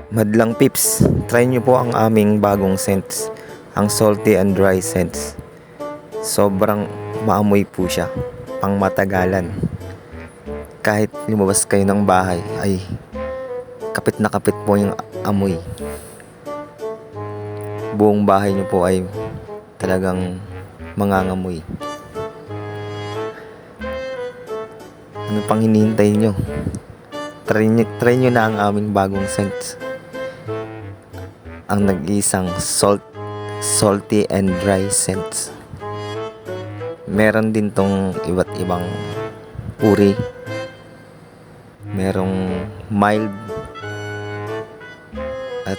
Madlang Pips, try nyo po ang aming bagong scents, ang salty and dry scents. Sobrang maamoy po siya, pang matagalan. Kahit lumabas kayo ng bahay ay kapit na kapit po yung amoy. Buong bahay nyo po ay talagang mangangamoy. Ano pang hinihintay nyo? Try nyo na ang aming bagong scents. Ang nag-iisang salty and dry scents. Meron din tong iba't ibang uri. Merong mild at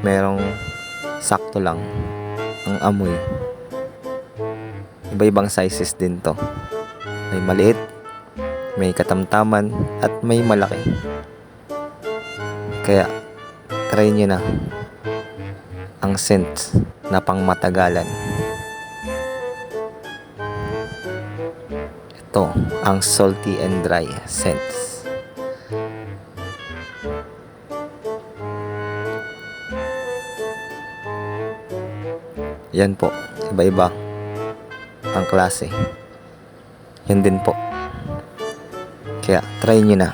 merong sakto lang ang amoy. Iba-ibang sizes din to. May maliit, may katamtaman, at may malaki. Kaya try nyo na ang scent na pang matagalan. Ito ang salty and dry scents. Yan po, iba-iba ang klase. Yan din po. Kaya try nyo na.